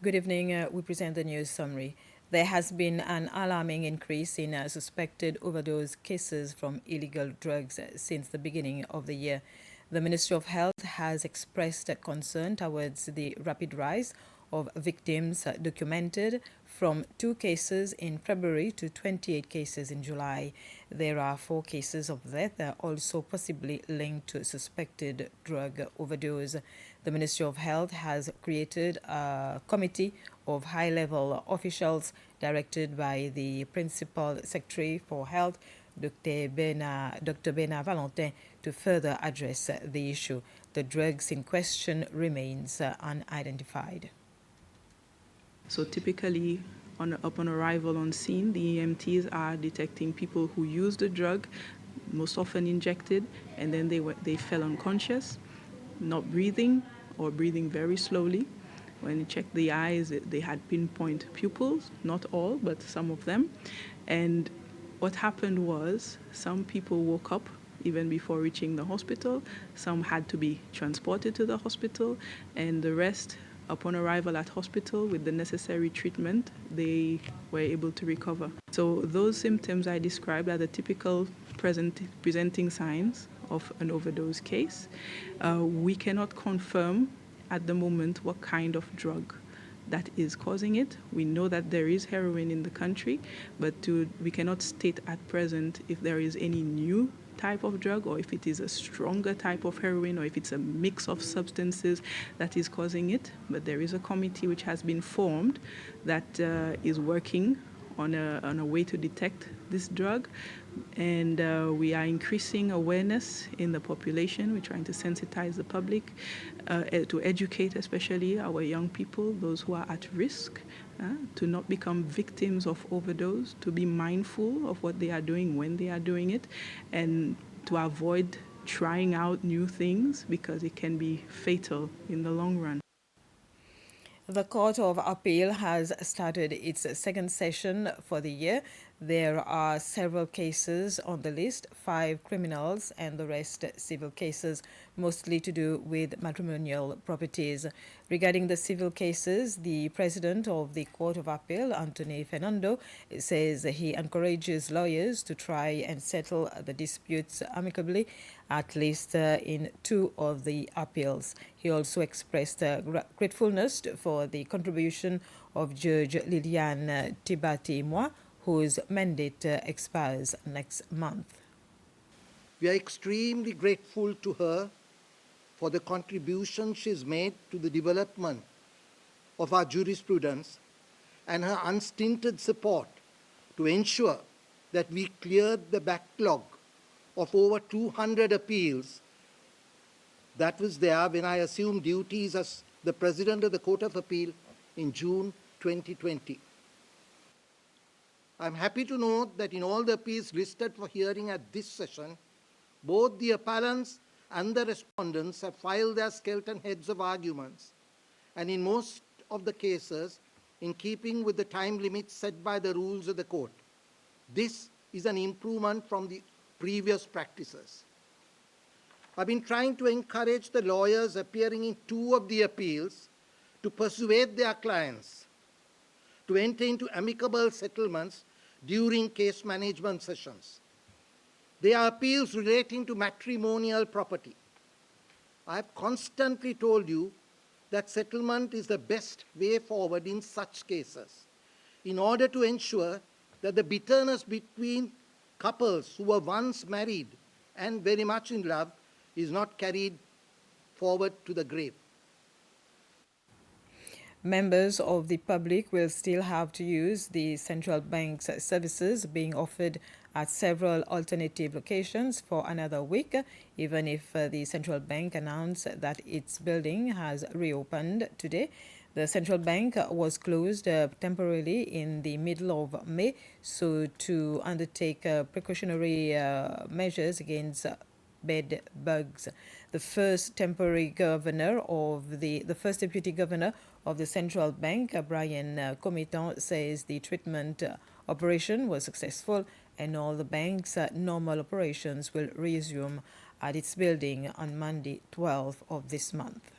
Good evening. We present the news summary. There has been an alarming increase in suspected overdose cases from illegal drugs since the beginning of the year. The Ministry of Health has expressed concern towards the rapid rise of victims documented from 2 cases in February to 28 cases in July. There are 4 cases of death also possibly linked to suspected drug overdose. The Ministry of Health has created a committee of high-level officials directed by the Principal Secretary for Health, Dr. Bernard Valentin, to further address the issue. The drugs in question remains unidentified. So typically, upon arrival on scene, the EMTs are detecting people who use the drug, most often injected, and then they fell unconscious, not breathing or breathing very slowly. When you check the eyes, they had pinpoint pupils, not all, but some of them. And what happened was some people woke up even before reaching the hospital. Some had to be transported to the hospital, and the rest, upon arrival at hospital with the necessary treatment, they were able to recover. So those symptoms I described are the typical presenting signs of an overdose case. We cannot confirm at the moment what kind of drug that is causing it. We know that there is heroin in the country, but we cannot state at present if there is any new type of drug or if it is a stronger type of heroin or if it's a mix of substances that is causing it. But there is a committee which has been formed that is working on a way to detect this drug, and we are increasing awareness in the population. We're trying to sensitize the public, to educate especially our young people, those who are at risk, to not become victims of overdose, to be mindful of what they are doing when they are doing it, and to avoid trying out new things because it can be fatal in the long run. The Court of Appeal has started its second session for the year. There are several cases on the list, 5 criminals and the rest civil cases, mostly to do with matrimonial properties. Regarding the civil cases, the president of the Court of Appeal, Anthony Fernando, says he encourages lawyers to try and settle the disputes amicably, at least in 2 of the appeals. He also expressed gratefulness for the contribution of Judge Liliane Tibati-Moi, whose mandate expires next month. We are extremely grateful to her for the contribution she's made to the development of our jurisprudence and her unstinted support to ensure that we cleared the backlog of over 200 appeals that was there when I assumed duties as the President of the Court of Appeal in June 2020. I'm happy to note that in all the appeals listed for hearing at this session, both the appellants and the respondents have filed their skeleton heads of arguments, and in most of the cases, in keeping with the time limits set by the rules of the court. This is an improvement from the previous practices. I've been trying to encourage the lawyers appearing in 2 of the appeals to persuade their clients to enter into amicable settlements during case management sessions. They are appeals relating to matrimonial property. I have constantly told you that settlement is the best way forward in such cases in order to ensure that the bitterness between couples who were once married and very much in love is not carried forward to the grave. Members of the public will still have to use the central bank's services being offered at several alternative locations for another week, even if the central bank announced that its building has reopened today. The central bank was closed temporarily in the middle of May, so to undertake precautionary measures against bed bugs. The first temporary governor of the first deputy governor of the central bank, Brian Comitan, says the treatment operation was successful and all the bank's normal operations will resume at its building on Monday, 12th of this month.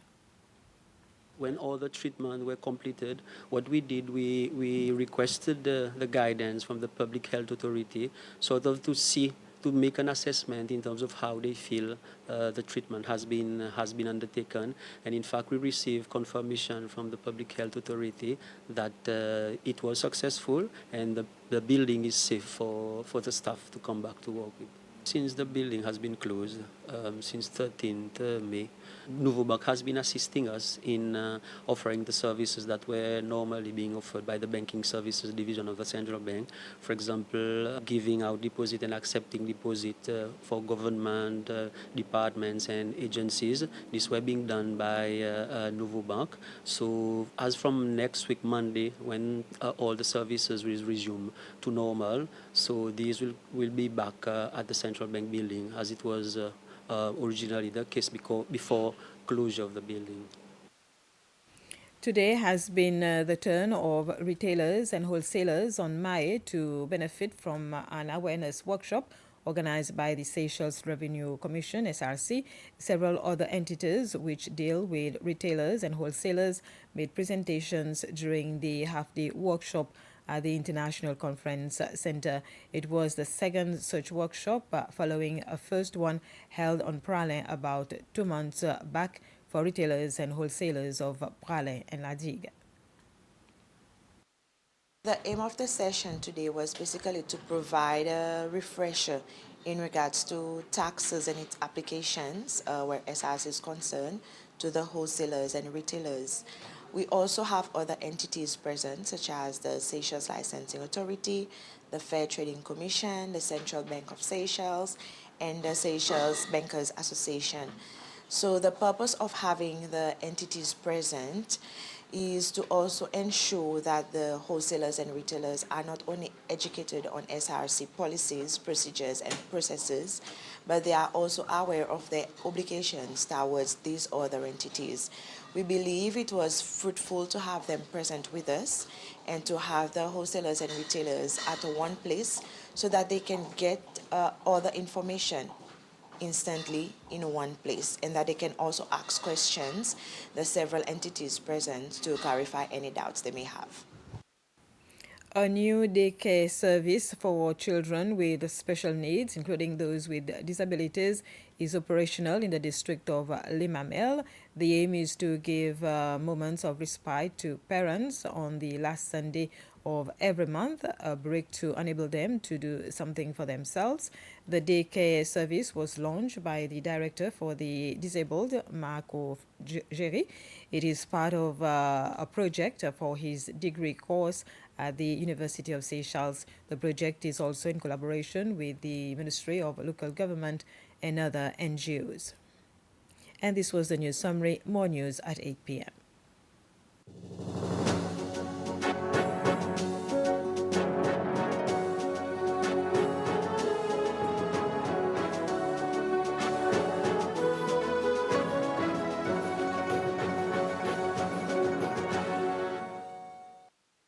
When all the treatment were completed, what we did, we requested the guidance from the Public Health Authority, sort of to make an assessment in terms of how they feel the treatment has been undertaken. And in fact, we received confirmation from the Public Health Authority that it was successful and the building is safe for the staff to come back to work with. Since the building has been closed since 13th May, Novobank has been assisting us in offering the services that were normally being offered by the Banking Services Division of the Central Bank. For example, giving out deposit and accepting deposit for government departments and agencies. These were being done by Novobank. So as from next week, Monday, when all the services will resume to normal, so these will be back at the Central Bank building as it was originally the case before closure of the building. Today has been the turn of retailers and wholesalers on May to benefit from an awareness workshop organized by the Seychelles Revenue Commission, SRC. Several other entities which deal with retailers and wholesalers made presentations during the half-day workshop at the International Conference Center. It was the second such workshop following a first one held on Praslin about 2 months back for retailers and wholesalers of Praslin and La Digue. The aim of the session today was basically to provide a refresher in regards to taxes and its applications where SRC is concerned to the wholesalers and retailers. We also have other entities present, such as the Seychelles Licensing Authority, the Fair Trading Commission, the Central Bank of Seychelles, and the Seychelles Bankers Association. So the purpose of having the entities present is to also ensure that the wholesalers and retailers are not only educated on SRC policies, procedures, and processes, but they are also aware of their obligations towards these other entities. We believe it was fruitful to have them present with us and to have the wholesalers and retailers at one place so that they can get all the information instantly in one place, and that they can also ask questions the several entities present to clarify any doubts they may have. A new daycare service for children with special needs, including those with disabilities, is operational in the district of Limamel. The aim is to give moments of respite to parents on the last Sunday of every month, a break to enable them to do something for themselves. The daycare service was launched by the director for the disabled, Marco Jerry. It is part of a project for his degree course at the University of Seychelles. The project is also in collaboration with the Ministry of Local Government and other NGOs. And this was the news summary. More news at 8 p.m.